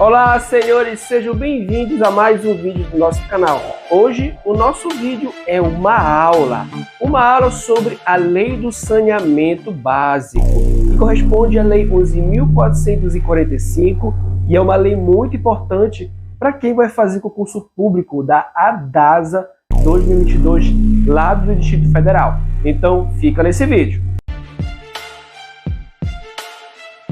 Olá, senhores, sejam bem-vindos a mais um vídeo do nosso canal. Hoje, o nosso vídeo é uma aula sobre a Lei do Saneamento Básico, que corresponde à Lei 11.445 e é uma lei muito importante para quem vai fazer concurso público da ADASA 2022 lá do Distrito Federal. Então, fica nesse vídeo.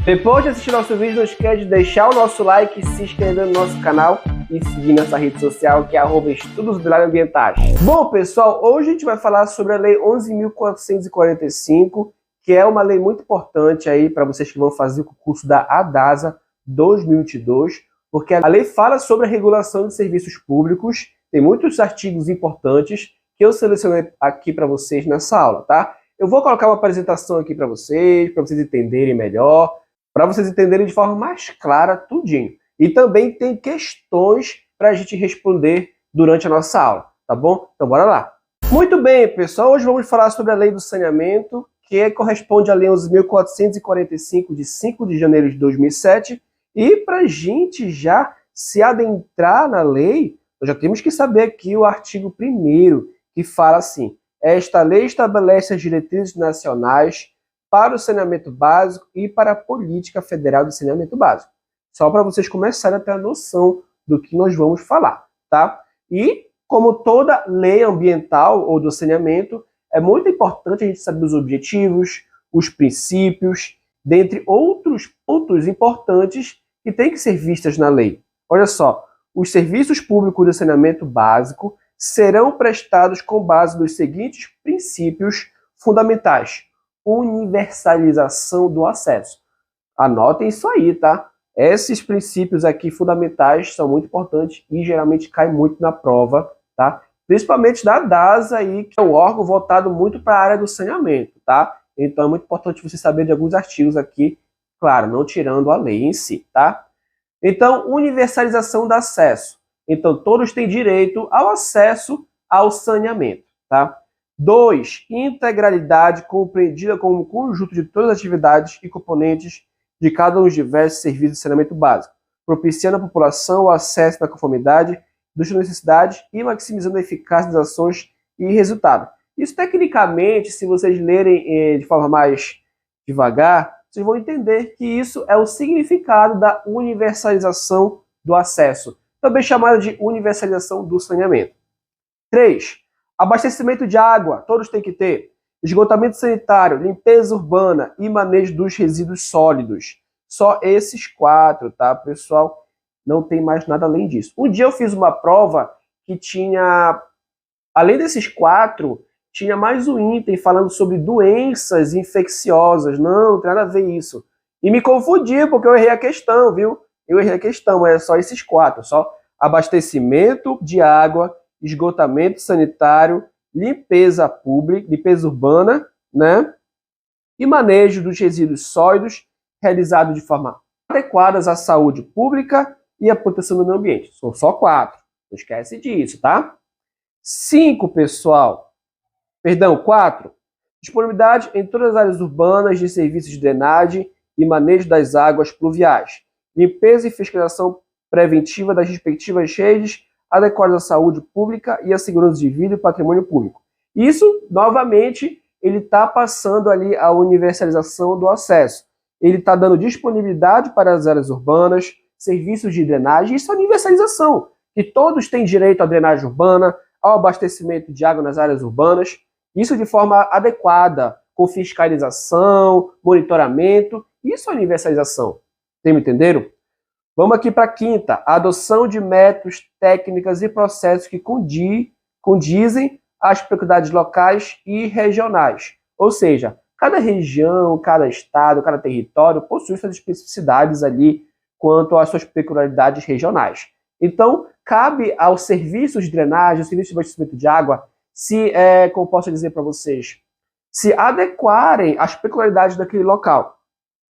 Depois de assistir nosso vídeo, não esquece de deixar o nosso like, se inscrever no nosso canal e seguir nossa rede social, que é @estudos ambientais. Bom, pessoal, hoje a gente vai falar sobre a Lei 11.445, que é uma lei muito importante aí para vocês que vão fazer o concurso da ADASA 2022, porque a lei fala sobre a regulação de serviços públicos, tem muitos artigos importantes que eu selecionei aqui para vocês nessa aula, tá? Eu vou colocar uma apresentação aqui para vocês entenderem melhor, para vocês entenderem de forma mais clara tudinho. E também tem questões para a gente responder durante a nossa aula, tá bom? Então bora lá. Muito bem, pessoal, hoje vamos falar sobre a Lei do Saneamento, que corresponde à Lei 11.445 de 5 de janeiro de 2007. E para a gente já se adentrar na lei, nós já temos que saber aqui o artigo 1º, que fala assim: esta lei estabelece as diretrizes nacionais para o saneamento básico e para a política federal de saneamento básico. Só para vocês começarem a ter a noção do que nós vamos falar, tá? E, como toda lei ambiental ou do saneamento, é muito importante a gente saber os objetivos, os princípios, dentre outros pontos importantes que têm que ser vistos na lei. Olha só, os serviços públicos de saneamento básico serão prestados com base nos seguintes princípios fundamentais: universalização do acesso. Anotem isso aí, tá? Esses princípios aqui fundamentais são muito importantes e geralmente caem muito na prova, tá? Principalmente da DASA aí, que é um órgão voltado muito para a área do saneamento, tá? Então é muito importante você saber de alguns artigos aqui, claro, não tirando a lei em si, tá? Então, universalização do acesso. Então, todos têm direito ao acesso ao saneamento, tá? 2. Integralidade, compreendida como um conjunto de todas as atividades e componentes de cada um dos diversos serviços de saneamento básico, propiciando à população o acesso na conformidade das suas necessidades e maximizando a eficácia das ações e resultado. Isso, tecnicamente, se vocês lerem de forma mais devagar, vocês vão entender que isso é o significado da universalização do acesso, também chamada de universalização do saneamento. 3. Abastecimento de água, todos têm que ter. Esgotamento sanitário, limpeza urbana e manejo dos resíduos sólidos. Só esses 4, tá, pessoal? Não tem mais nada além disso. Um dia eu fiz uma prova que tinha, além desses 4, tinha mais um item falando sobre doenças infecciosas. Não tem nada a ver isso. E me confundi, porque eu errei a questão, viu? Eu errei a questão, mas é só esses 4. Só abastecimento de água, esgotamento sanitário, limpeza pública, limpeza urbana, né? E manejo dos resíduos sólidos, realizado de forma adequada à saúde pública e à proteção do meio ambiente. São só 4. Não esquece disso, tá? 5, pessoal. Perdão, 4. Disponibilidade em todas as áreas urbanas de serviços de drenagem e manejo das águas pluviais. Limpeza e fiscalização preventiva das respectivas redes adequadas à saúde pública e à segurança de vida e patrimônio público. Isso, novamente, ele está passando ali a universalização do acesso. Ele está dando disponibilidade para as áreas urbanas, serviços de drenagem, isso é universalização. E todos têm direito à drenagem urbana, ao abastecimento de água nas áreas urbanas, isso de forma adequada, com fiscalização, monitoramento, isso é universalização. Vocês me entenderam? Vamos aqui para a 5ª, a adoção de métodos, técnicas e processos que condizem às peculiaridades locais e regionais. Ou seja, cada região, cada estado, cada território possui suas especificidades ali quanto às suas peculiaridades regionais. Então, cabe aos serviços de drenagem, aos serviços de abastecimento de água, como posso dizer para vocês, se adequarem às peculiaridades daquele local.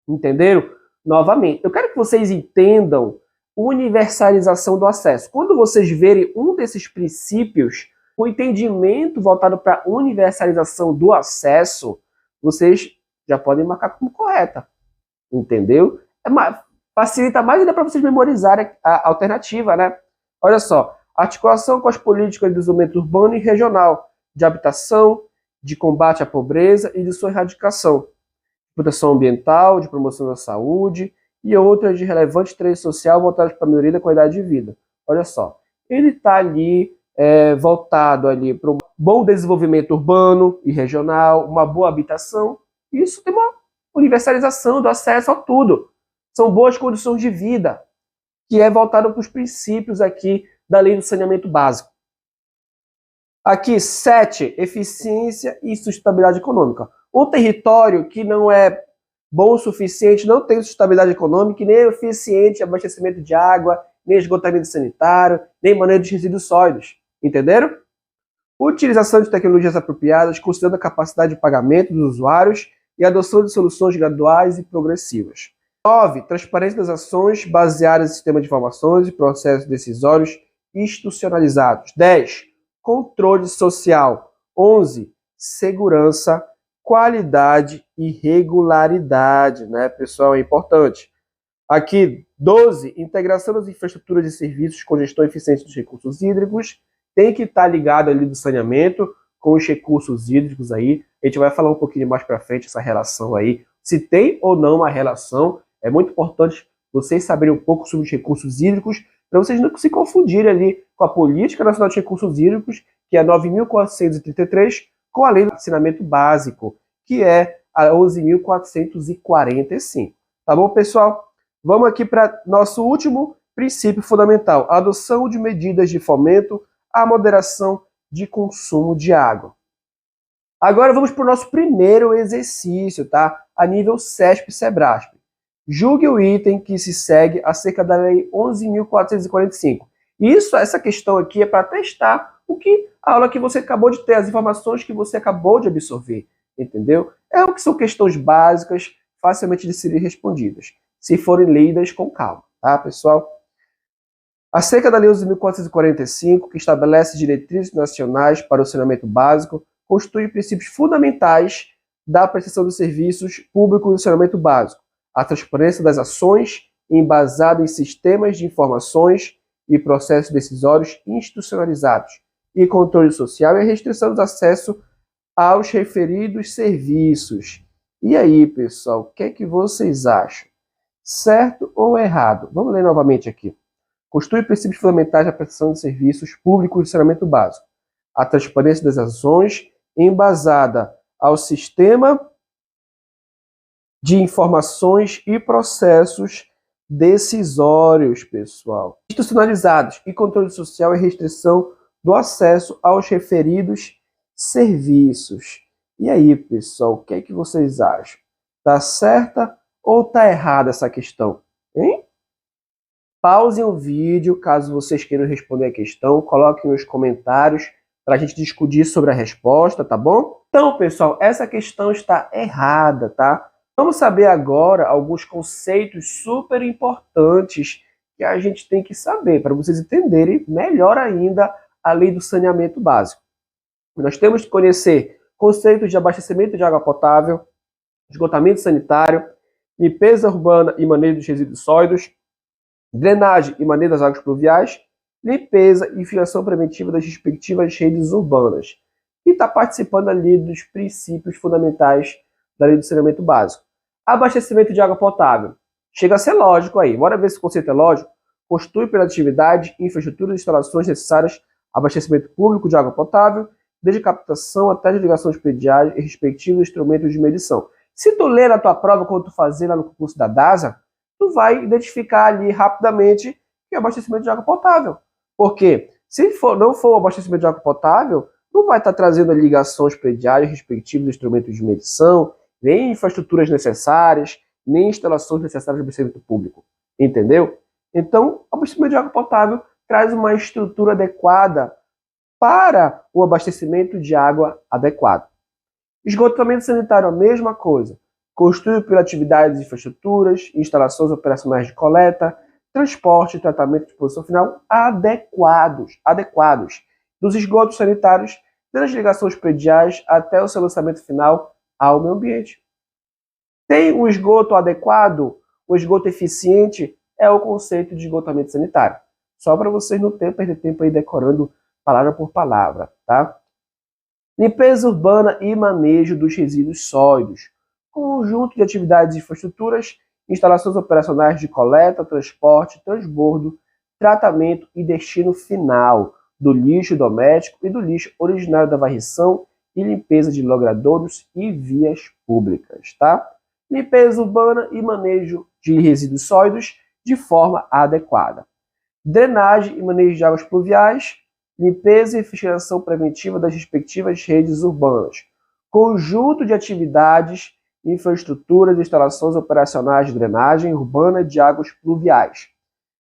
Entenderam? Novamente, eu quero que vocês entendam universalização do acesso. Quando vocês verem um desses princípios, o entendimento voltado para a universalização do acesso, vocês já podem marcar como correta. Entendeu? facilita mais ainda para vocês memorizarem a alternativa, né? Olha só, articulação com as políticas de desenvolvimento urbano e regional, de habitação, de combate à pobreza e de sua erradicação, de proteção ambiental, de promoção da saúde e outras de relevante interesse social voltadas para a melhoria da qualidade de vida. Olha só, ele está ali voltado ali para um bom desenvolvimento urbano e regional, uma boa habitação. Isso tem uma universalização do acesso a tudo. São boas condições de vida, que é voltado para os princípios aqui da lei do saneamento básico. Aqui, 7, eficiência e sustentabilidade econômica. Um território que não é bom o suficiente, não tem sustentabilidade econômica, nem eficiente abastecimento de água, nem esgotamento sanitário, nem manejo de resíduos sólidos. Entenderam? Utilização de tecnologias apropriadas, considerando a capacidade de pagamento dos usuários e a adoção de soluções graduais e progressivas. 9. Transparência das ações baseadas em sistemas de informações e processos decisórios institucionalizados. 10. Controle social. 11. Segurança, qualidade e regularidade, né, pessoal? É importante. Aqui, 12. Integração das infraestruturas e serviços com gestão eficiente dos recursos hídricos. Tem que estar ligado ali do saneamento com os recursos hídricos aí. A gente vai falar um pouquinho mais para frente essa relação aí. Se tem ou não uma relação, é muito importante vocês saberem um pouco sobre os recursos hídricos, para vocês não se confundirem ali com a Política Nacional de Recursos Hídricos, que é a 9.433, com a Lei do Saneamento Básico, que é a 11.445. Tá bom, pessoal? Vamos aqui para nosso último princípio fundamental, a adoção de medidas de fomento à moderação de consumo de água. Agora vamos para o nosso primeiro exercício, tá? A nível CESP-SEBRASP. Julgue o item que se segue acerca da Lei 11.445. Essa questão aqui é para testar a aula que você acabou de ter, as informações que você acabou de absorver, entendeu? O que são questões básicas, facilmente de serem respondidas, se forem lidas com calma, tá, pessoal? Acerca da Lei 11.445, que estabelece diretrizes nacionais para o saneamento básico, constitui princípios fundamentais da prestação de serviços públicos do saneamento básico, a transparência das ações embasada em sistemas de informações e processos decisórios institucionalizados, e controle social e a restrição do acesso aos referidos serviços. E aí, pessoal, o que é que vocês acham? Certo ou errado? Vamos ler novamente aqui. Constitui princípios fundamentais da prestação de serviços públicos de saneamento básico. A transparência das ações embasada ao sistema de informações e processos decisórios, pessoal, institucionalizados, e controle social e restrição do acesso aos referidos serviços. E aí, pessoal, o que é que vocês acham? Tá certa ou tá errada essa questão? Hein? Pausem o vídeo, caso vocês queiram responder a questão, coloquem nos comentários para a gente discutir sobre a resposta, tá bom? Então, pessoal, essa questão está errada, tá? Vamos saber agora alguns conceitos super importantes que a gente tem que saber para vocês entenderem melhor ainda a lei do saneamento básico. Nós temos que conhecer conceitos de abastecimento de água potável, esgotamento sanitário, limpeza urbana e manejo dos resíduos sólidos, drenagem e manejo das águas pluviais, limpeza e infiltração preventiva das respectivas redes urbanas. E está participando ali dos princípios fundamentais da lei do saneamento básico. Abastecimento de água potável. Chega a ser lógico aí. Bora ver se o conceito é lógico. Constitui pela atividade, infraestrutura e instalações necessárias abastecimento público de água potável, desde captação até desligação de prediais e respectivos instrumentos de medição. Se tu ler na tua prova, quando tu fazer lá no concurso da DASA, tu vai identificar ali rapidamente que é abastecimento de água potável. Porque se não for o abastecimento de água potável, não vai estar trazendo ligações prediais, respectivos instrumentos de medição, nem infraestruturas necessárias, nem instalações necessárias de abastecimento público. Entendeu? Então, o abastecimento de água potável traz uma estrutura adequada para o abastecimento de água adequado. Esgotamento sanitário, a mesma coisa. Constitui pela atividade de infraestruturas, instalações operacionais de coleta, transporte e tratamento de disposição final adequados dos esgotos sanitários, das ligações prediais até o seu lançamento final ao meio ambiente. Tem um esgoto adequado? o esgoto eficiente é o conceito de esgotamento sanitário. Só para vocês não perder tempo aí decorando palavra por palavra, tá? Limpeza urbana e manejo dos resíduos sólidos. Conjunto de atividades e infraestruturas, instalações operacionais de coleta, transporte, transbordo, tratamento e destino final do lixo doméstico e do lixo originário da varrição e limpeza de logradouros e vias públicas, tá? Limpeza urbana e manejo de resíduos sólidos de forma adequada. Drenagem e manejo de águas pluviais, limpeza e fiscalização preventiva das respectivas redes urbanas. Conjunto de atividades, infraestruturas e instalações operacionais de drenagem urbana de águas pluviais.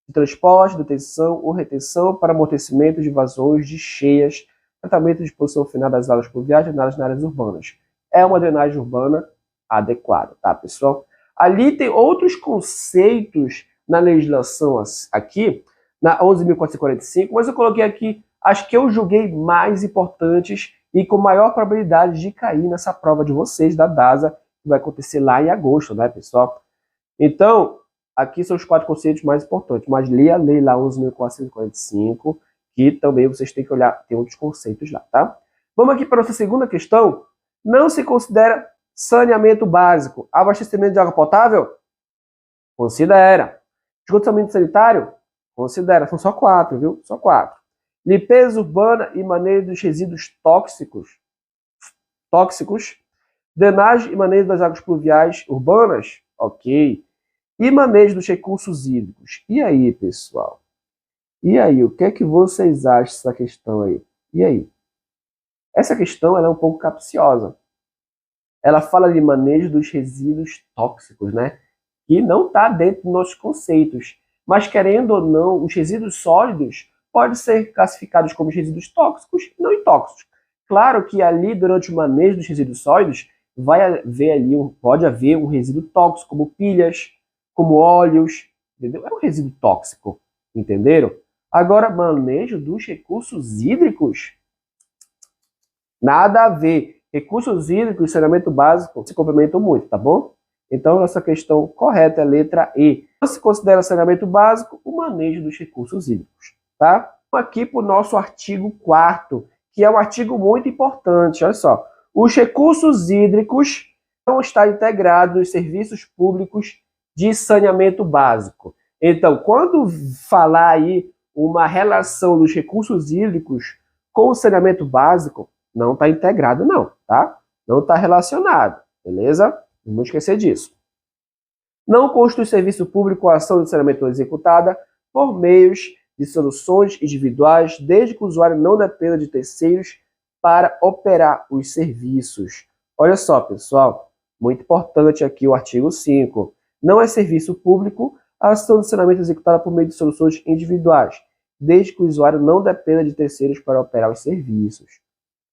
De transporte, detenção ou retenção para amortecimento de vazões de cheias, tratamento de disposição final das águas pluviais drenadas nas áreas urbanas. É uma drenagem urbana adequada, tá, pessoal? Ali tem outros conceitos na legislação aqui, na 11.445, mas eu coloquei aqui as que eu julguei mais importantes e com maior probabilidade de cair nessa prova de vocês da DASA, que vai acontecer lá em agosto, né, pessoal? Então, aqui são os 4 conceitos mais importantes, mas leia a lei lá 11.445, que também vocês têm que olhar, tem outros conceitos lá, tá? Vamos aqui para a nossa segunda questão. Não se considera saneamento básico abastecimento de água potável? Considera. Esgotamento sanitário? Considera. São só 4, viu? Só 4. Limpeza urbana e manejo dos resíduos tóxicos. Drenagem e manejo das águas pluviais urbanas? Ok. E manejo dos recursos hídricos. E aí, pessoal? E aí, o que é que vocês acham dessa questão aí? E aí? Essa questão ela é um pouco capciosa. Ela fala de manejo dos resíduos tóxicos, né? Que não está dentro dos nossos conceitos. Mas, querendo ou não, os resíduos sólidos podem ser classificados como resíduos tóxicos e não tóxicos. Claro que ali, durante o manejo dos resíduos sólidos, pode haver um resíduo tóxico, como pilhas, como óleos, entendeu? É um resíduo tóxico, entenderam? Agora, manejo dos recursos hídricos, nada a ver. Recursos hídricos e saneamento básico se complementam muito, tá bom? Então, nossa questão correta é a letra E. Não se considera saneamento básico o manejo dos recursos hídricos, tá? Aqui para o nosso artigo 4º, que é um artigo muito importante. Olha só. Os recursos hídricos não estão integrados nos serviços públicos de saneamento básico. Então, quando falar aí uma relação dos recursos hídricos com o saneamento básico, não está integrado não, tá? Não está relacionado, beleza? Não vamos esquecer disso. Não constitui serviço público a ação de saneamento executada por meios de soluções individuais, desde que o usuário não dependa de terceiros para operar os serviços. Olha só, pessoal, muito importante aqui o artigo 5. Não é serviço público a ação de saneamento executada por meio de soluções individuais, desde que o usuário não dependa de terceiros para operar os serviços.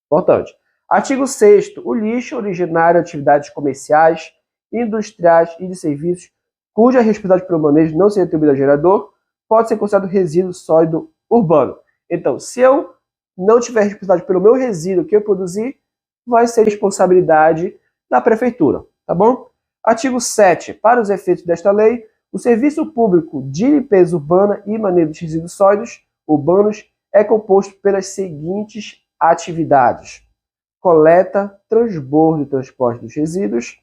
Importante. Artigo 6º. O lixo originário de atividades comerciais, industriais e de serviços, cuja responsabilidade pelo manejo não seja atribuída ao gerador, pode ser considerado resíduo sólido urbano. Então, se eu não tiver responsabilidade pelo meu resíduo que eu produzir, vai ser responsabilidade da prefeitura, tá bom? Artigo 7. Para os efeitos desta lei, o serviço público de limpeza urbana e manejo de resíduos sólidos urbanos é composto pelas seguintes atividades: coleta, transbordo e transporte dos resíduos,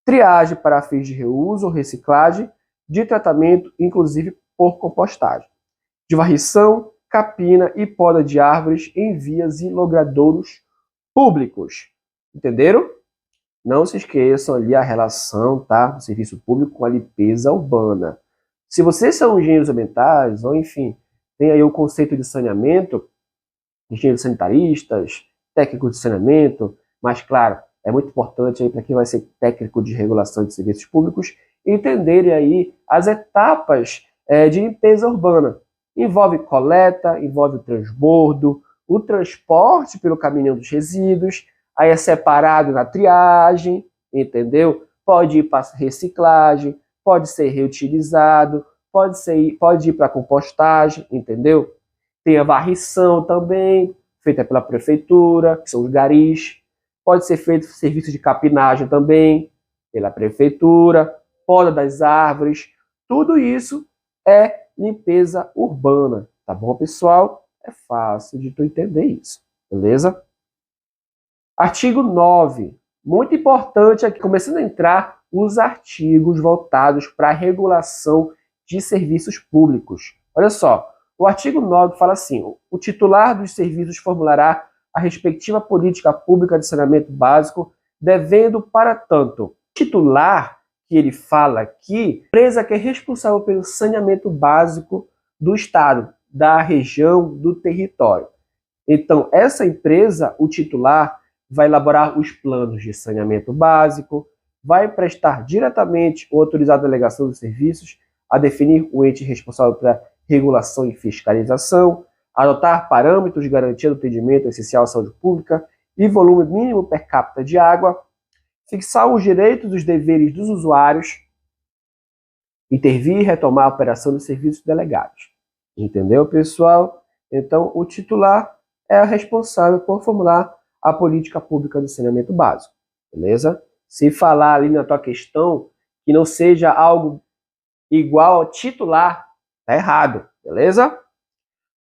triagem para fins de reuso ou reciclagem, de tratamento, inclusive por compostagem, de varrição, capina e poda de árvores em vias e logradouros públicos. Entenderam? Não se esqueçam ali a relação, tá, do serviço público com a limpeza urbana. Se vocês são engenheiros ambientais, ou enfim, tem aí o conceito de saneamento, engenheiros sanitaristas, técnicos de saneamento, mas claro, é muito importante aí para quem vai ser técnico de regulação de serviços públicos entenderem aí as etapas de limpeza urbana. Envolve coleta, envolve o transbordo, o transporte pelo caminhão dos resíduos, aí é separado na triagem, entendeu? Pode ir para reciclagem, pode ser reutilizado, pode ir para compostagem, entendeu? Tem a varrição também, feita pela prefeitura, que são os garis. Pode ser feito serviço de capinagem também, pela prefeitura. poda das árvores, tudo isso é limpeza urbana, tá bom, pessoal? É fácil de tu entender isso, beleza? Artigo 9. Muito importante aqui, começando a entrar os artigos voltados para a regulação de serviços públicos. Olha só, o artigo 9 fala assim: o titular dos serviços formulará a respectiva política pública de saneamento básico, devendo, para tanto, o titular que ele fala aqui, empresa que é responsável pelo saneamento básico do Estado, da região, do território. Então, essa empresa, o titular, vai elaborar os planos de saneamento básico, vai prestar diretamente ou autorizar a delegação de serviços a definir o ente responsável pela regulação e fiscalização, adotar parâmetros de garantia do atendimento essencial à saúde pública e volume mínimo per capita de água, fixar os direitos e os deveres dos usuários, intervir e retomar a operação dos serviços delegados. Entendeu, pessoal? Então, o titular é o responsável por formular a política pública do saneamento básico, beleza? Se falar ali na tua questão que não seja algo igual ao titular, tá errado, beleza?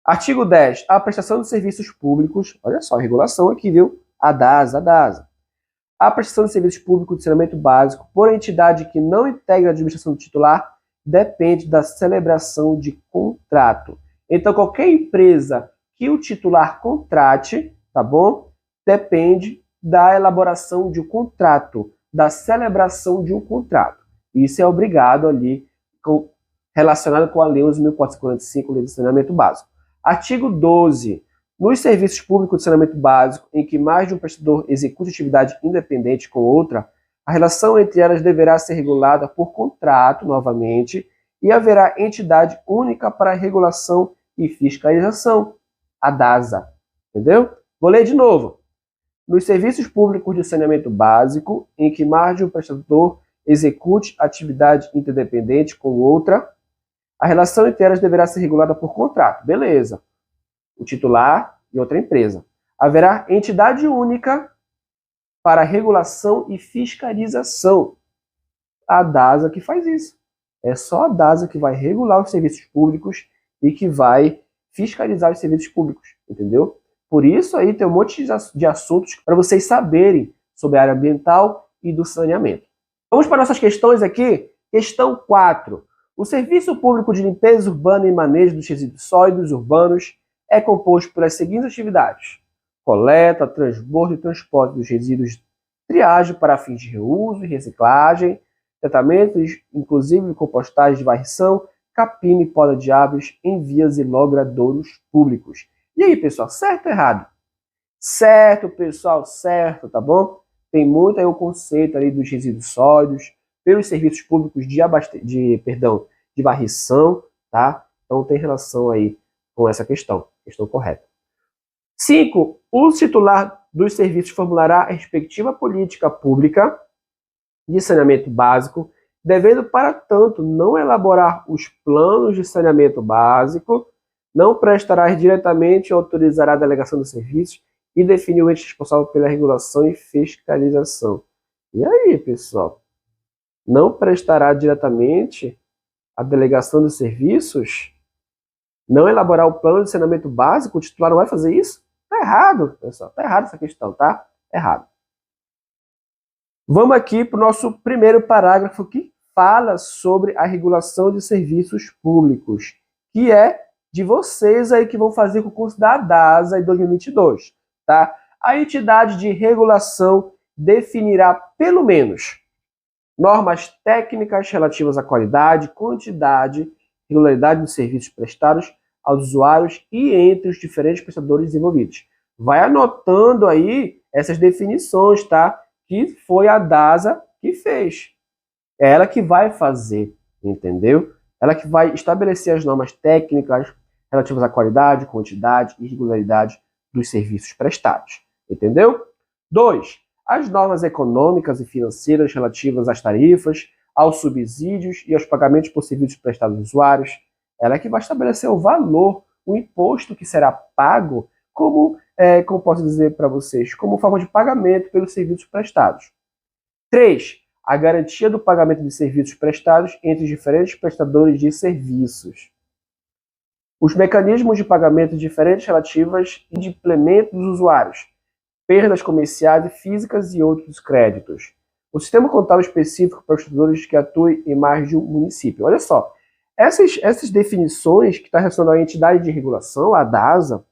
Artigo 10. A prestação de serviços públicos, olha só, a regulação aqui, viu? A DASA. A prestação de serviços públicos de saneamento básico por entidade que não integra a administração do titular depende da celebração de contrato. Então, qualquer empresa que o titular contrate, tá bom? Depende da elaboração de um contrato, da celebração de um contrato. Isso é obrigado ali, relacionado com a Lei 11.445, Lei de Saneamento Básico. Artigo 12. Nos serviços públicos de saneamento básico, em que mais de um prestador execute atividade independente com outra, a relação entre elas deverá ser regulada por contrato, novamente, e haverá entidade única para regulação e fiscalização, a DASA. Entendeu? Vou ler de novo. Nos serviços públicos de saneamento básico, em que mais de um prestador execute atividade interdependente com outra, a relação entre elas deverá ser regulada por contrato. Beleza. O titular e outra empresa. Haverá entidade única para regulação e fiscalização. A DASA que faz isso. É só a DASA que vai regular os serviços públicos e que vai fiscalizar os serviços públicos, entendeu? Por isso aí tem um monte de assuntos para vocês saberem sobre a área ambiental e do saneamento. Vamos para nossas questões aqui. Questão 4. O serviço público de limpeza urbana e manejo dos resíduos sólidos urbanos é composto pelas seguintes atividades: coleta, transbordo e transporte dos resíduos, triagem para fins de reuso e reciclagem, tratamentos, inclusive compostagem de varrição, capina e poda de árvores em vias e logradouros públicos. E aí, pessoal, certo ou errado? Certo, pessoal, certo, tá bom? Tem muito aí o conceito ali dos resíduos sólidos, pelos serviços públicos de varrição, tá? Então tem relação aí com essa questão correta. 5. O titular dos serviços formulará a respectiva política pública de saneamento básico, devendo, para tanto, não elaborar os planos de saneamento básico, não prestará diretamente ou autorizará a delegação dos serviços e definir o ente responsável pela regulação e fiscalização. E aí, pessoal? Não prestará diretamente a delegação dos serviços? Não elaborar o plano de saneamento básico? O titular não vai fazer isso? Tá errado, pessoal. Tá errado essa questão, tá? Errado. Vamos aqui para o nosso primeiro parágrafo que fala sobre a regulação de serviços públicos, que é de vocês aí que vão fazer o concurso da DASA em 2022, tá? A entidade de regulação definirá, pelo menos, normas técnicas relativas à qualidade, quantidade, regularidade dos serviços prestados aos usuários e entre os diferentes prestadores envolvidos. Vai anotando aí essas definições, tá? Que foi a DASA que fez. É ela que vai fazer, entendeu? Ela que vai estabelecer as normas técnicas relativas à qualidade, quantidade e regularidade dos serviços prestados, entendeu? 2. As normas econômicas e financeiras relativas às tarifas, aos subsídios e aos pagamentos por serviços prestados aos usuários. Ela é que vai estabelecer o valor, o imposto que será pago, como posso dizer para vocês, como forma de pagamento pelos serviços prestados. 3. a garantia do pagamento de serviços prestados entre os diferentes prestadores de serviços. Os mecanismos de pagamento diferentes relativas e de implemento dos usuários, perdas comerciais e físicas e outros créditos. O sistema contábil específico para prestadores que atuem em mais de um município. Olha só, essas definições que está relacionada à entidade de regulação, a DASA,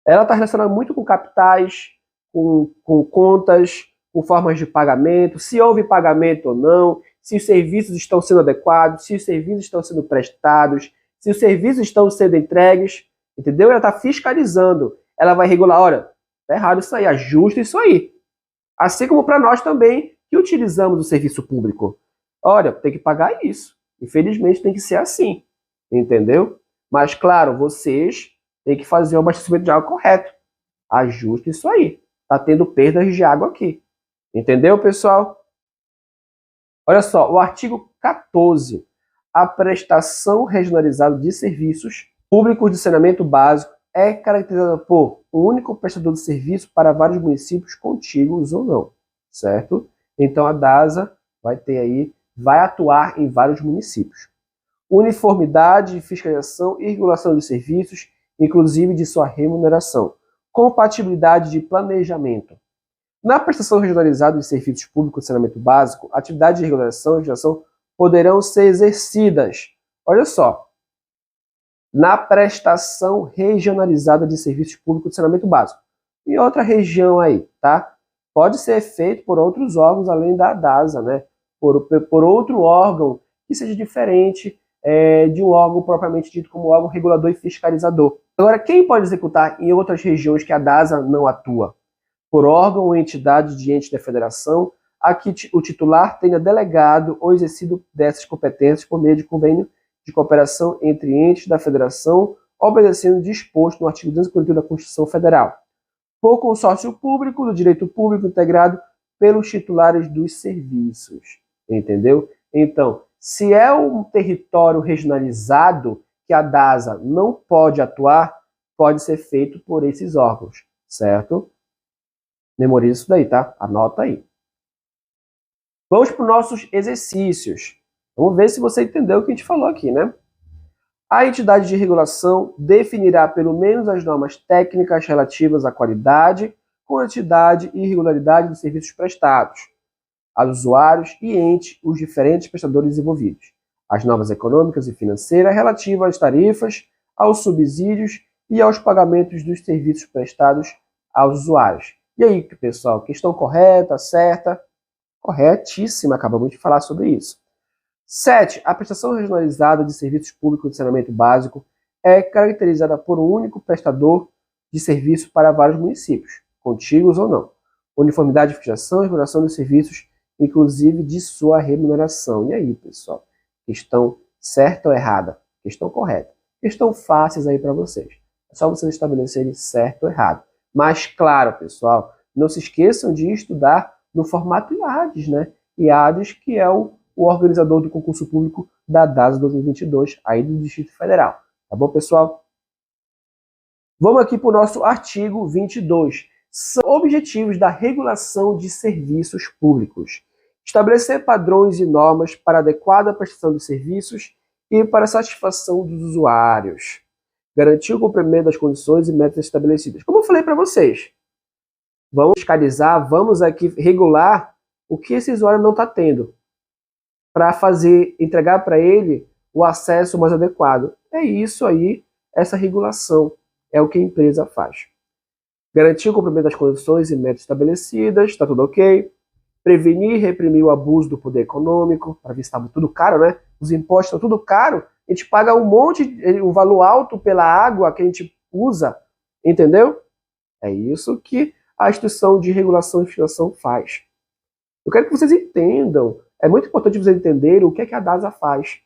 ela está relacionada muito com capitais, com contas, com formas de pagamento, se houve pagamento ou não, se os serviços estão sendo adequados, se os serviços estão sendo prestados, se os serviços estão sendo entregues, entendeu? Ela está fiscalizando, ela vai regular, olha, tá errado isso aí, ajusta isso aí. Assim como para nós também, que utilizamos o serviço público. Olha, tem que pagar isso. Infelizmente tem que ser assim, entendeu? Mas, claro, vocês têm que fazer o abastecimento de água correto. Ajuste isso aí. Está tendo perdas de água aqui. Entendeu, pessoal? Olha só, o artigo 14. A prestação regionalizada de serviços públicos de saneamento básico é caracterizada por um único prestador de serviço para vários municípios contíguos ou não, certo? Então a DASA vai atuar em vários municípios. Uniformidade de fiscalização e regulação de serviços, inclusive de sua remuneração. Compatibilidade de planejamento. Na prestação regionalizada de serviços públicos de saneamento básico, atividades de regulação e legislação poderão ser exercidas. Olha só. Na prestação regionalizada de serviços públicos de saneamento básico. Em outra região aí, tá? Pode ser feito por outros órgãos além da DASA, né? Por outro órgão que seja diferente de um órgão propriamente dito como órgão regulador e fiscalizador. Agora, quem pode executar em outras regiões que a DASA não atua? Por órgão ou entidade de ente da federação a que o titular tenha delegado ou exercido dessas competências por meio de convênio de cooperação entre entes da federação, obedecendo o disposto no artigo 241 da Constituição Federal. Por consórcio público do direito público integrado pelos titulares dos serviços. Entendeu? Então, se é um território regionalizado que a DASA não pode atuar, pode ser feito por esses órgãos, certo? Memorize isso daí, tá? Anota aí. Vamos para os nossos exercícios. Vamos ver se você entendeu o que a gente falou aqui, né? A entidade de regulação definirá pelo menos as normas técnicas relativas à qualidade, quantidade e regularidade dos serviços prestados aos usuários e entes os diferentes prestadores envolvidos. As normas econômicas e financeiras relativas às tarifas, aos subsídios e aos pagamentos dos serviços prestados aos usuários. E aí, pessoal, questão correta, certa? Corretíssima, acabamos de falar sobre isso. 7. A prestação regionalizada de serviços públicos de saneamento básico é caracterizada por um único prestador de serviço para vários municípios, contíguos ou não. Uniformidade de fiscalização e regulação dos serviços, inclusive de sua remuneração. E aí, pessoal? Questão certa ou errada? Questão correta. Questão fáceis aí para vocês. É só vocês estabelecerem certo ou errado. Mas, claro, pessoal, não se esqueçam de estudar no formato IADES, né? IADES, que é o organizador do concurso público da DASA 2022, aí do Distrito Federal. Tá bom, pessoal? Vamos aqui para o nosso artigo 22. São objetivos da regulação de serviços públicos. Estabelecer padrões e normas para adequada prestação de serviços e para a satisfação dos usuários. Garantir o cumprimento das condições e metas estabelecidas. Como eu falei para vocês, vamos fiscalizar, vamos aqui regular o que esse usuário não está tendo, para entregar para ele o acesso mais adequado. É isso aí, essa regulação, é o que a empresa faz. Garantir o cumprimento das condições e metas estabelecidas, está tudo ok. Prevenir e reprimir o abuso do poder econômico, para ver se está tudo caro, né? Os impostos estão tudo caro, a gente paga um valor alto pela água que a gente usa, entendeu? É isso que a instituição de regulação e fiscalização faz. Eu quero que vocês entendam, é muito importante vocês entenderem o que é que a DASA faz,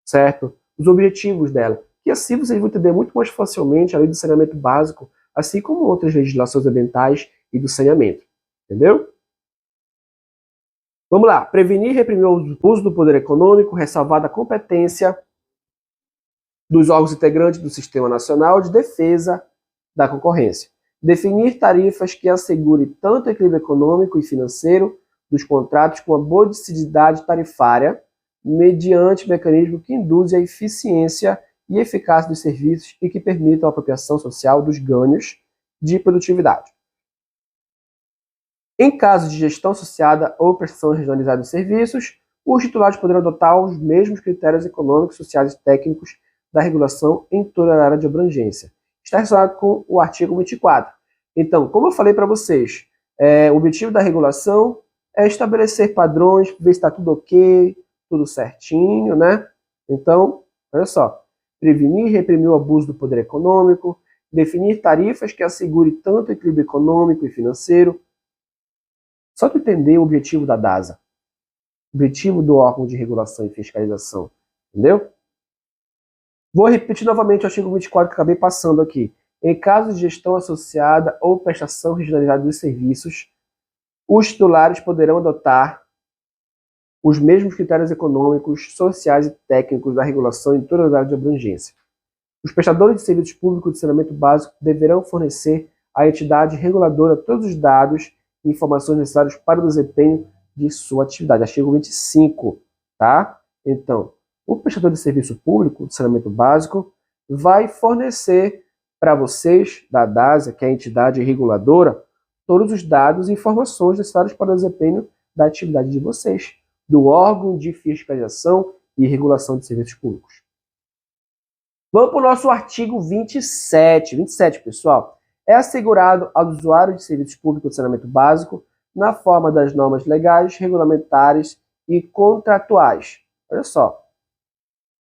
certo? Os objetivos dela. E assim vocês vão entender muito mais facilmente a lei do saneamento básico, assim como outras legislações ambientais e do saneamento. Entendeu? Vamos lá. Prevenir e reprimir o uso do poder econômico, ressalvada a competência dos órgãos integrantes do Sistema Nacional de Defesa da Concorrência. Definir tarifas que assegurem tanto equilíbrio econômico e financeiro dos contratos com a modicidade tarifária, mediante mecanismo que induz a eficiência e eficácia dos serviços e que permitam a apropriação social dos ganhos de produtividade. Em caso de gestão associada ou prestação regionalizada de serviços, os titulares poderão adotar os mesmos critérios econômicos, sociais e técnicos da regulação em toda a área de abrangência. Está relacionado com o artigo 24. Então, como eu falei para vocês, o objetivo da regulação é estabelecer padrões, ver se está tudo ok, tudo certinho, né? Então, olha só, prevenir e reprimir o abuso do poder econômico, definir tarifas que assegurem tanto o equilíbrio econômico e financeiro. Só para entender o objetivo da DASA, o objetivo do órgão de regulação e fiscalização, entendeu? Vou repetir novamente o artigo 24 que acabei passando aqui. Em caso de gestão associada ou prestação regionalizada dos serviços, os titulares poderão adotar os mesmos critérios econômicos, sociais e técnicos da regulação em toda a área de abrangência. Os prestadores de serviços públicos de saneamento básico deverão fornecer à entidade reguladora todos os dados e informações necessárias para o desempenho de sua atividade. Artigo 25, tá? Então, o prestador de serviço público de saneamento básico vai fornecer para vocês, da DASA, que é a entidade reguladora, todos os dados e informações necessárias para o desempenho da atividade de vocês, do órgão de fiscalização e regulação de serviços públicos. Vamos para o nosso artigo 27. 27, pessoal. É assegurado ao usuário de serviços públicos de saneamento básico na forma das normas legais, regulamentares e contratuais. Olha só.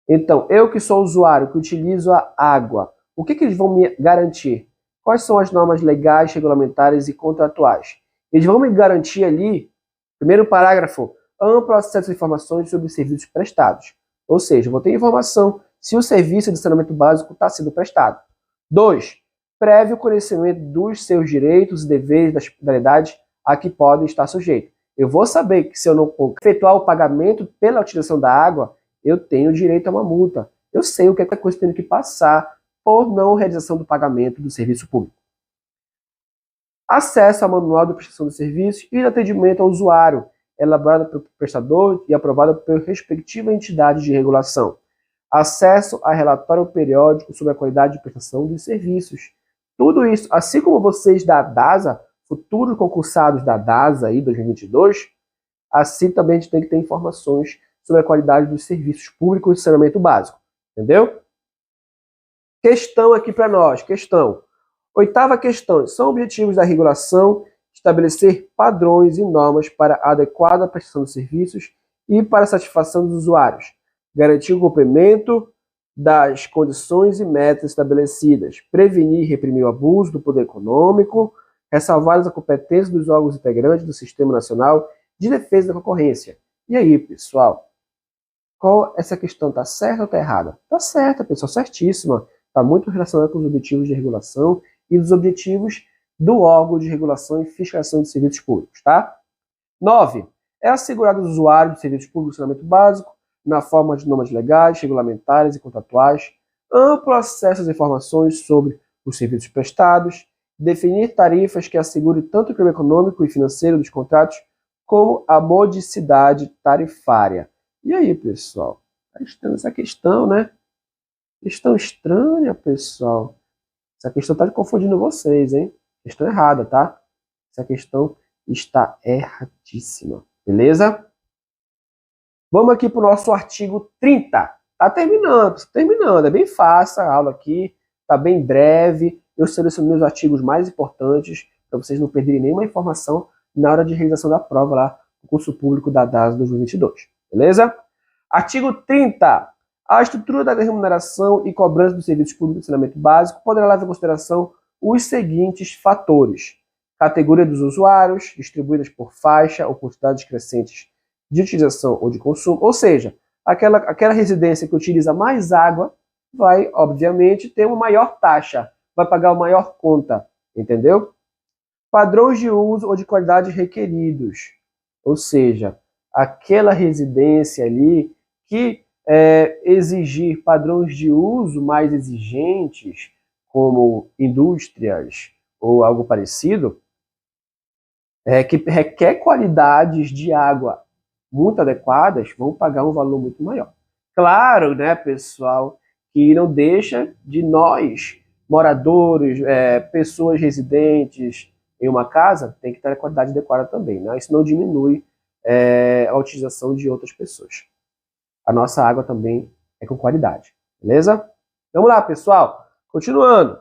Então, eu que sou usuário, que utilizo a água, o que eles vão me garantir? Quais são as normas legais, regulamentares e contratuais? Eles vão me garantir ali, primeiro parágrafo, amplo acesso a informações sobre os serviços prestados. Ou seja, eu vou ter informação se o serviço de saneamento básico está sendo prestado. 2. Prévio conhecimento dos seus direitos e deveres, das penalidades a que podem estar sujeitos. Eu vou saber que se eu não efetuar o pagamento pela utilização da água, eu tenho direito a uma multa. Eu sei o que é que a coisa tem que passar por não realização do pagamento do serviço público. Acesso ao manual de prestação de serviços e de atendimento ao usuário, elaborado pelo prestador e aprovado pela respectiva entidade de regulação. Acesso a relatório periódico sobre a qualidade de prestação dos serviços. Tudo isso, assim como vocês da DASA, futuros concursados da DASA aí 2022, assim também a gente tem que ter informações sobre a qualidade dos serviços públicos de saneamento básico. Entendeu? Questão aqui para nós, questão. 8ª questão, são objetivos da regulação estabelecer padrões e normas para a adequada prestação de serviços e para a satisfação dos usuários, garantir o cumprimento das condições e metas estabelecidas, prevenir e reprimir o abuso do poder econômico, ressalvar a competência dos órgãos integrantes do Sistema Nacional de Defesa da Concorrência. E aí, pessoal? Qual essa questão? Está certa ou está errada? Está certa, pessoal, certíssima. Está muito relacionada com os objetivos de regulação e dos objetivos do órgão de regulação e fiscalização de serviços públicos, tá? 9. É assegurado aos usuários de serviços públicos de saneamento básico, na forma de normas legais, regulamentares e contratuais, amplo acesso às informações sobre os serviços prestados, definir tarifas que assegurem tanto o equilíbrio econômico e financeiro dos contratos, como a modicidade tarifária. E aí, pessoal? Está estranha essa questão, né? Questão estranha, pessoal. Essa questão está confundindo vocês, hein? Questão errada, tá? Essa questão está erradíssima. Beleza? Vamos aqui para o nosso artigo 30. Tá terminando. É bem fácil a aula aqui. Tá bem breve. Eu selecionei os artigos mais importantes para vocês não perderem nenhuma informação na hora de realização da prova lá no curso público da DASA 2022. Beleza? Artigo 30. A estrutura da remuneração e cobrança dos serviços públicos de saneamento básico poderá levar em consideração os seguintes fatores: categoria dos usuários, distribuídas por faixa ou quantidades crescentes de utilização ou de consumo, ou seja, aquela residência que utiliza mais água vai, obviamente, ter uma maior taxa, vai pagar uma maior conta, entendeu? Padrões de uso ou de qualidade requeridos, ou seja, aquela residência ali que exigir padrões de uso mais exigentes, como indústrias ou algo parecido, que requer qualidades de água muito adequadas, vão pagar um valor muito maior. Claro, né, pessoal, que não deixa de nós, moradores, pessoas residentes em uma casa, tem que ter a qualidade adequada também, né? Isso não diminui a utilização de outras pessoas. A nossa água também é com qualidade, beleza? Vamos lá, pessoal. Continuando.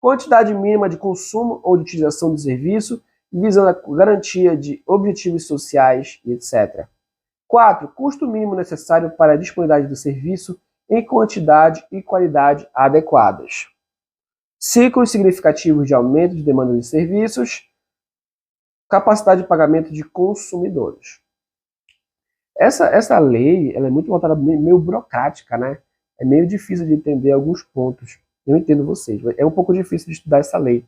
Quantidade mínima de consumo ou de utilização do serviço, visando a garantia de objetivos sociais e etc. 4. Custo mínimo necessário para a disponibilidade do serviço em quantidade e qualidade adequadas. Ciclos significativos de aumento de demanda de serviços. Capacidade de pagamento de consumidores. Essa lei ela é muito voltada, meio burocrática, né? É meio difícil de entender alguns pontos. Eu entendo vocês. É um pouco difícil de estudar essa lei.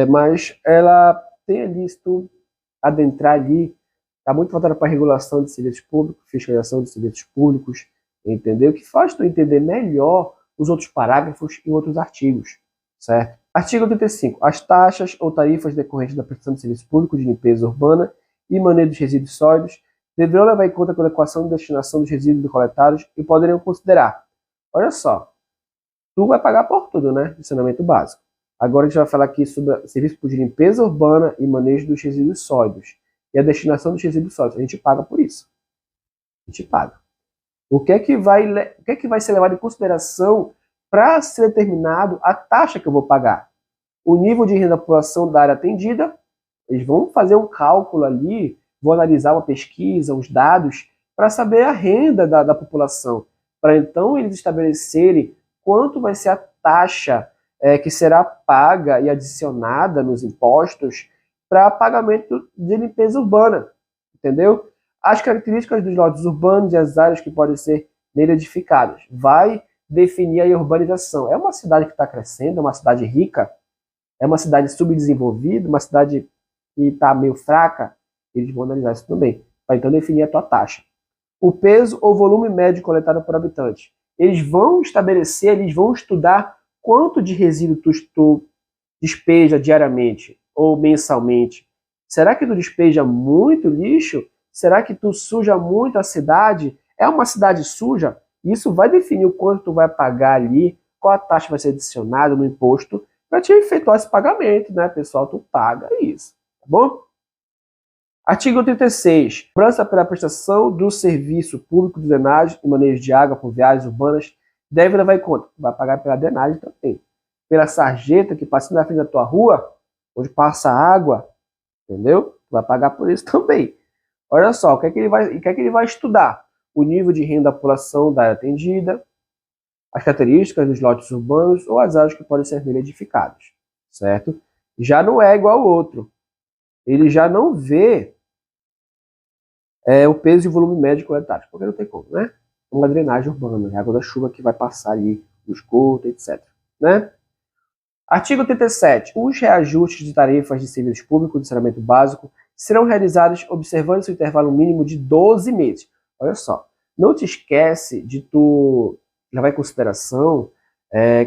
Mas ela tem ali, se tu adentrar ali, está muito voltada para a regulação de serviços públicos, fiscalização de serviços públicos, entendeu? Que faz tu entender melhor os outros parágrafos e outros artigos, certo? Artigo 35. As taxas ou tarifas decorrentes da prestação de serviço público de limpeza urbana e manejo dos resíduos sólidos deverão levar em conta a adequação e destinação dos resíduos coletados e poderão considerar. Olha só, tu vai pagar por tudo, né? De saneamento básico. Agora a gente vai falar aqui sobre serviço de limpeza urbana e manejo dos resíduos sólidos. E a destinação dos resíduos sólidos. A gente paga por isso. A gente paga. O que é que vai ser levado em consideração para ser determinado a taxa que eu vou pagar? O nível de renda da população da área atendida. Eles vão fazer um cálculo ali, vão analisar uma pesquisa, os dados, para saber a renda da população. Para então eles estabelecerem quanto vai ser a taxa que será paga e adicionada nos impostos para pagamento de limpeza urbana, entendeu? As características dos lotes urbanos e as áreas que podem ser nele edificadas. Vai definir a urbanização. É uma cidade que está crescendo, é uma cidade rica, é uma cidade subdesenvolvida, uma cidade que está meio fraca, eles vão analisar isso também, para então definir a tua taxa. O peso ou volume médio coletado por habitante. Eles vão estabelecer, eles vão estudar quanto de resíduo tu despeja diariamente ou mensalmente. Será que tu despeja muito lixo? Será que tu suja muito a cidade? É uma cidade suja? Isso vai definir o quanto tu vai pagar ali, qual a taxa vai ser adicionada no imposto para te efetuar esse pagamento, né, pessoal? Tu paga isso, tá bom? Artigo 36. Cobrança pela prestação do serviço público de drenagem e manejo de água por viagens urbanas deve levar em conta. Vai pagar pela drenagem também. Pela sarjeta que passa na frente da tua rua, onde passa água, entendeu? Vai pagar por isso também. Olha só, o que é que ele vai estudar? O nível de renda da população da área atendida, as características dos lotes urbanos ou as áreas que podem ser nele edificadas, certo? Já não é igual ao outro. Ele já não vê o peso e o volume médio coletados, porque não tem como, né? Uma drenagem urbana, a água da chuva que vai passar ali no esgoto, etc. Né? Artigo 37. Os reajustes de tarifas de serviços públicos de saneamento básico serão realizados observando seu intervalo mínimo de 12 meses. Olha só, não te esquece de tu levar em consideração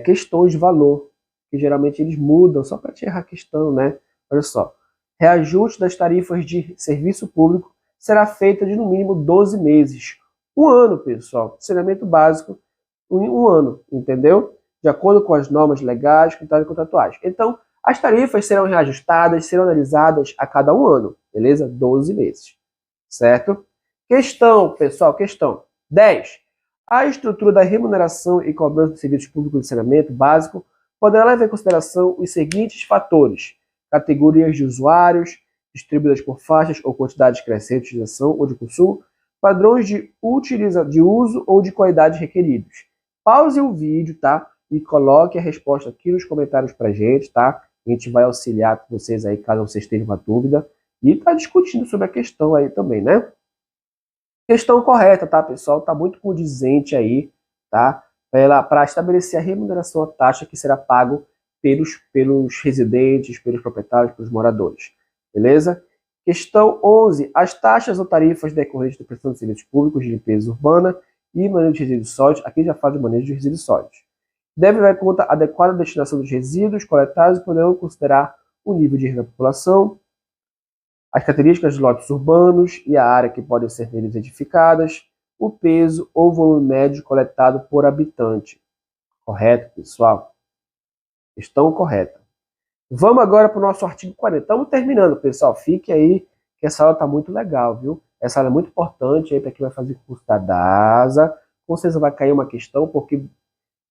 questões de valor, que geralmente eles mudam só para te errar a questão, né? Olha só, reajuste das tarifas de serviço público será feito de no mínimo 12 meses. Um ano, pessoal. Saneamento básico, um ano, entendeu? De acordo com as normas legais, critérios contratuais. Então, as tarifas serão reajustadas, serão analisadas a cada um ano, beleza? 12 meses, certo? Questão, pessoal, questão 10. A estrutura da remuneração e cobrança de serviços públicos de saneamento básico poderá levar em consideração os seguintes fatores: categorias de usuários, distribuídas por faixas ou quantidades crescentes de utilização ou de consumo, padrões de uso ou de qualidade requeridos. Pause o vídeo, tá? E coloque a resposta aqui nos comentários pra gente, tá? A gente vai auxiliar vocês aí, caso vocês tenham uma dúvida. E tá discutindo sobre a questão aí também, né? Questão correta, tá, pessoal? Tá muito condizente aí, tá? Para estabelecer a remuneração, a taxa que será pago pelos residentes, pelos proprietários, pelos moradores. Beleza? Questão 11. As taxas ou tarifas decorrentes da prestação de serviços públicos de limpeza urbana e manejo de resíduos sólidos, aqui já fala de manejo de resíduos sólidos, deve levar em conta a adequada destinação dos resíduos coletados e poderão considerar o nível de renda da população, as características dos lotes urbanos e a área que podem ser neles edificadas, o peso ou volume médio coletado por habitante. Correto, pessoal? Questão correta. Vamos agora para o nosso artigo 40. Estamos terminando, pessoal. Fique aí, que essa aula está muito legal, viu? Essa aula é muito importante aí para quem vai fazer curso da DASA. Com certeza vai cair uma questão, porque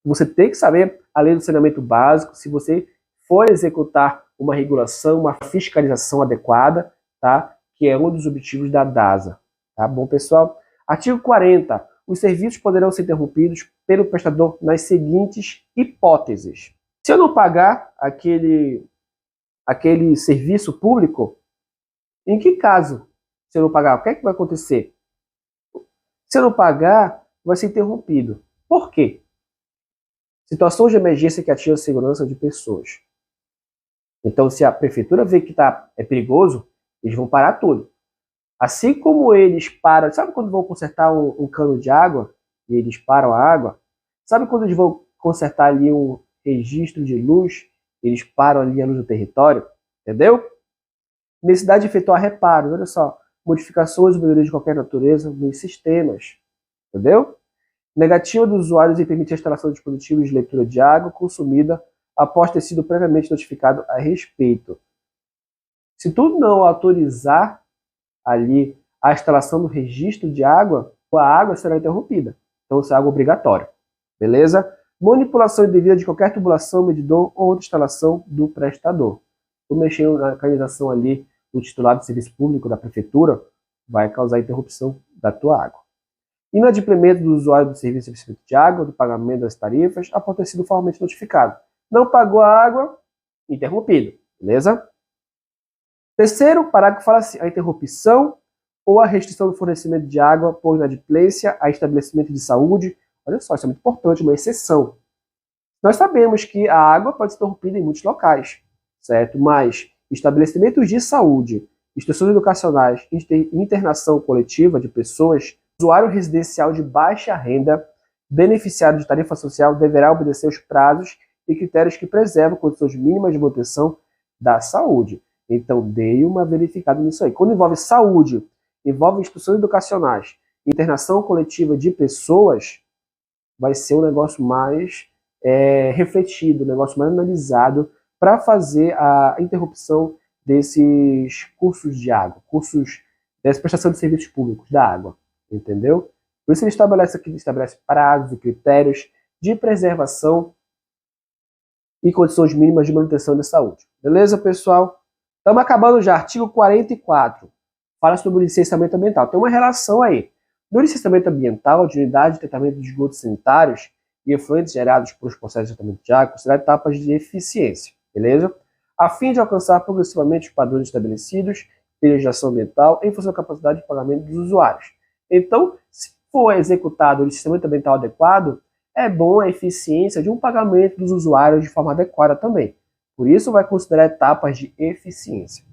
você tem que saber a lei do saneamento básico, se você for executar uma regulação, uma fiscalização adequada, tá? Que é um dos objetivos da DASA. Tá bom, pessoal? Artigo 40. Os serviços poderão ser interrompidos pelo prestador nas seguintes hipóteses. Se eu não pagar aquele serviço público, em que caso, se eu não pagar, o que é que vai acontecer? Se eu não pagar, vai ser interrompido. Por quê? Situações de emergência que atingem a segurança de pessoas. Então, se a prefeitura vê que é perigoso, eles vão parar tudo. Assim como eles param, sabe quando vão consertar um cano de água e eles param a água? Sabe quando eles vão consertar ali um registro de luz, eles param ali a luz do território? Entendeu? Necessidade de efetuar reparos, olha só, modificações ou melhorias de qualquer natureza nos sistemas. Entendeu? Negativa dos usuários em permitir a instalação de dispositivos de leitura de água consumida após ter sido previamente notificado a respeito. Se tu não autorizar ali a instalação do registro de água, a água será interrompida. Então, isso é algo obrigatório. Beleza? Manipulação indevida de qualquer tubulação, medidor ou outra instalação do prestador. Tu mexendo na canalização ali do titular do serviço público da prefeitura, vai causar interrupção da tua água. Inadimplemento do usuário do serviço de abastecimento de água, do pagamento das tarifas, após ter sido formalmente notificado. Não pagou a água, interrompido. Beleza? Terceiro parágrafo fala assim: a interrupção ou a restrição do fornecimento de água por inadimplência a estabelecimento de saúde. Olha só, isso é muito importante, uma exceção. Nós sabemos que a água pode ser interrompida em muitos locais, certo? Mas estabelecimentos de saúde, instituições educacionais, internação coletiva de pessoas, usuário residencial de baixa renda, beneficiário de tarifa social, deverá obedecer os prazos e critérios que preservam condições mínimas de manutenção da saúde. Então, dei uma verificada nisso aí. Quando envolve saúde, envolve instituições educacionais, internação coletiva de pessoas, vai ser um negócio mais refletido, um negócio mais analisado para fazer a interrupção desses cursos de água, cursos dessa prestação de serviços públicos da água. Entendeu? Por isso ele estabelece prazos e critérios de preservação e condições mínimas de manutenção da saúde. Beleza, pessoal? Estamos acabando já. Artigo 44. Fala sobre o licenciamento ambiental. Tem uma relação aí. No licenciamento ambiental, de unidade de tratamento de esgotos sanitários e efluentes gerados por os processos de tratamento de água, considerar etapas de eficiência. Beleza? A fim de alcançar progressivamente os padrões estabelecidos pela legislação ambiental em função da capacidade de pagamento dos usuários. Então, se for executado o licenciamento ambiental adequado, é bom a eficiência de um pagamento dos usuários de forma adequada também. Por isso, vai considerar etapas de eficiência.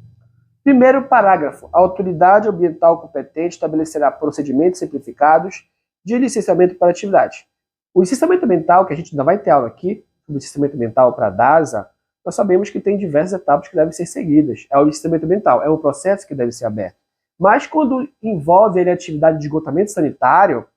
Primeiro parágrafo. A autoridade ambiental competente estabelecerá procedimentos simplificados de licenciamento para atividade. O licenciamento ambiental, que a gente ainda vai ter aula aqui, o licenciamento ambiental para a DASA, nós sabemos que tem diversas etapas que devem ser seguidas. É o licenciamento ambiental, é um processo que deve ser aberto. Mas quando envolve a atividade de esgotamento sanitário,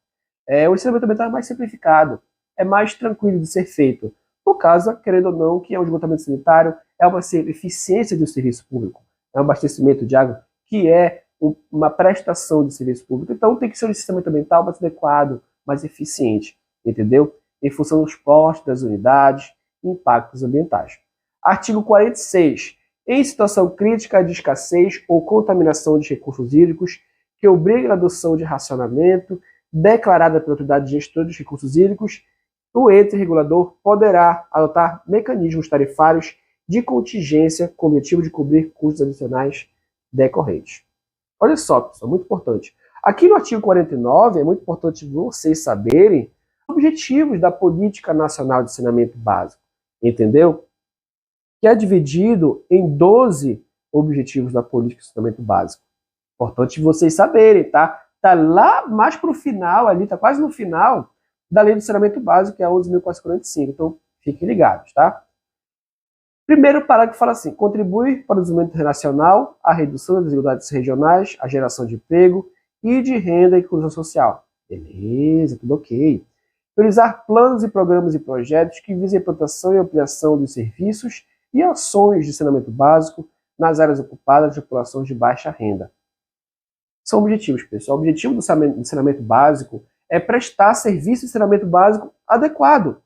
o licenciamento ambiental é mais simplificado, é mais tranquilo de ser feito. Por causa, querendo ou não, que é um esgotamento sanitário, é uma eficiência de um serviço público, é um abastecimento de água que é uma prestação de serviço público. Então tem que ser um licenciamento ambiental mais adequado, mais eficiente, entendeu? Em função dos postos, das unidades e impactos ambientais. Artigo 46. Em situação crítica de escassez ou contaminação de recursos hídricos, que obriga a adoção de racionamento declarada pela autoridade gestora dos recursos hídricos, o ente regulador poderá adotar mecanismos tarifários de contingência com o objetivo de cobrir custos adicionais decorrentes. Olha só, pessoal, muito importante. Aqui no artigo 49, é muito importante vocês saberem os objetivos da Política Nacional de Saneamento Básico, entendeu? Que é dividido em 12 objetivos da Política de Saneamento Básico. Importante vocês saberem, tá? Tá lá mais pro final ali, tá quase no final da Lei do Saneamento Básico, que é a 11.445. Então, fiquem ligados, tá? Primeiro parágrafo fala assim: contribui para o desenvolvimento nacional, a redução das desigualdades regionais, a geração de emprego e de renda e inclusão social. Beleza, tudo ok. Priorizar planos e programas e projetos que visem a implantação e ampliação dos serviços e ações de saneamento básico nas áreas ocupadas de populações de baixa renda. São objetivos, pessoal. O objetivo do saneamento básico é prestar serviço de saneamento básico adequado.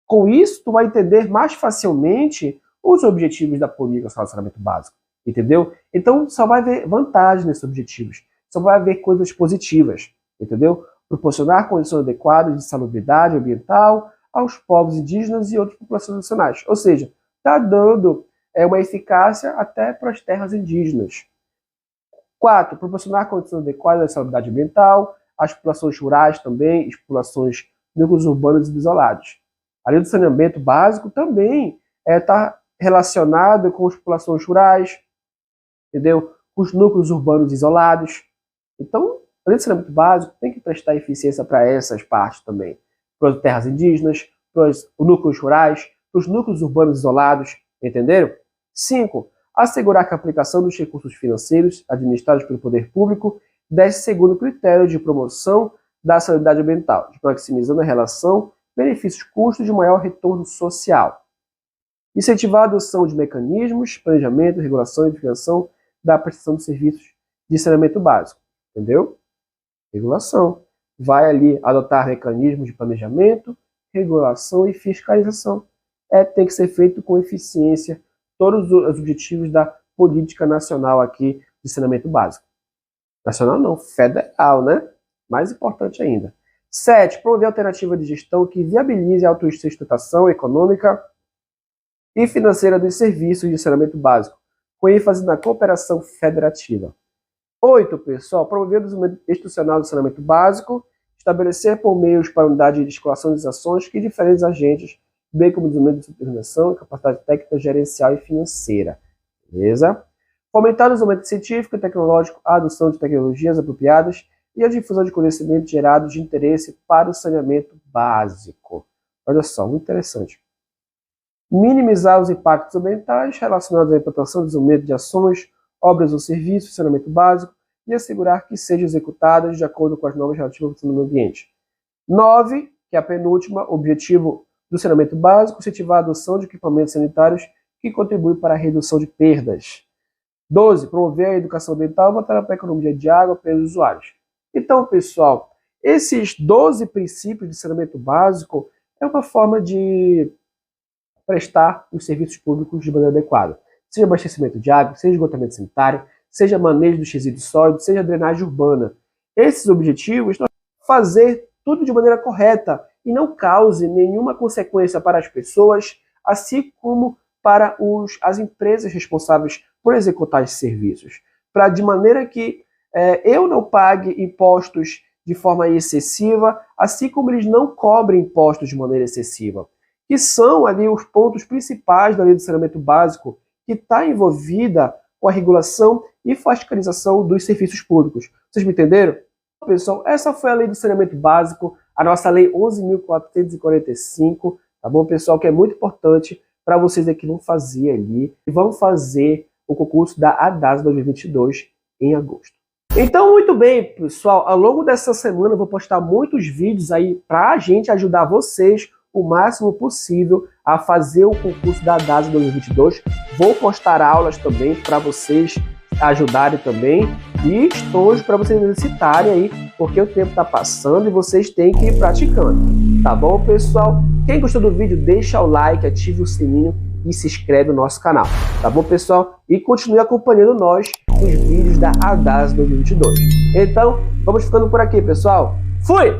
Com isso, tu vai entender mais facilmente os objetivos da Política Nacional de Saneamento Básico. Entendeu? Então, só vai haver vantagem nesses objetivos. Só vai haver coisas positivas. Entendeu? Proporcionar condições adequadas de salubridade ambiental aos povos indígenas e outras populações nacionais. Ou seja, está dando uma eficácia até para as terras indígenas. 4. Proporcionar condições adequadas de salubridade ambiental às populações rurais também, às populações núcleos urbanos e isolados. A lei do saneamento básico também está relacionada com as populações rurais, entendeu? Com os núcleos urbanos isolados. Então, a lei do saneamento básico tem que prestar eficiência para essas partes também. Para as terras indígenas, para os núcleos rurais, para os núcleos urbanos isolados, entenderam? 5. Assegurar que a aplicação dos recursos financeiros administrados pelo poder público deve segundo critérios de promoção da saluridade ambiental, maximizando a relação benefícios-custos de maior retorno social. Incentivar a adoção de mecanismos, planejamento, regulação e definição da prestação de serviços de saneamento básico. Entendeu? Regulação. Vai ali adotar mecanismos de planejamento, regulação e fiscalização. Tem que ser feito com eficiência todos os objetivos da política nacional aqui de saneamento básico. Nacional não, federal, né? Mais importante ainda. 7. Promover alternativa de gestão que viabilize a autossustentação econômica e financeira dos serviços de saneamento básico, com ênfase na cooperação federativa. 8. Pessoal, promover o desenvolvimento institucional do saneamento básico, estabelecer por meios para a unidade de escolação das ações que diferentes agentes, bem como o desenvolvimento de supervisão, capacidade técnica, gerencial e financeira. Beleza? Fomentar o desenvolvimento científico e tecnológico, a adoção de tecnologias apropriadas e a difusão de conhecimento gerado de interesse para o saneamento básico. Olha só, muito interessante. Minimizar os impactos ambientais relacionados à implantação e desenvolvimento de ações, obras ou serviços de saneamento básico e assegurar que sejam executadas de acordo com as normas relativas ao meio ambiente. 9, que é a penúltima, objetivo do saneamento básico, incentivar a adoção de equipamentos sanitários que contribuem para a redução de perdas. 12, promover a educação ambiental e voltar para a economia de água pelos usuários. Então, pessoal, esses 12 princípios de saneamento básico é uma forma de prestar os serviços públicos de maneira adequada. Seja abastecimento de água, seja esgotamento sanitário, seja manejo dos resíduos sólidos, seja drenagem urbana. Esses objetivos, fazer tudo de maneira correta e não cause nenhuma consequência para as pessoas, assim como para as empresas responsáveis por executar esses serviços. De maneira que eu não pague impostos de forma excessiva, assim como eles não cobrem impostos de maneira excessiva. Que são ali os pontos principais da lei do saneamento básico, que está envolvida com a regulação e fiscalização dos serviços públicos. Vocês me entenderam? Pessoal, essa foi a lei do saneamento básico, a nossa lei 11.445, tá bom, pessoal? Que é muito importante para vocês aqui vão fazer ali, e vão fazer o concurso da ADASA 2022 em agosto. Então, muito bem, pessoal, ao longo dessa semana eu vou postar muitos vídeos aí para a gente ajudar vocês o máximo possível a fazer o concurso da ADASA 2022. Vou postar aulas também para vocês ajudarem também e estojos para vocês exercitarem aí, porque o tempo está passando e vocês têm que ir praticando. Tá bom, pessoal? Quem gostou do vídeo, deixa o like, ative o sininho e se inscreve no nosso canal. Tá bom, pessoal? E continue acompanhando nós nos vídeos da ADASA 2022. Então, vamos ficando por aqui, pessoal. Fui!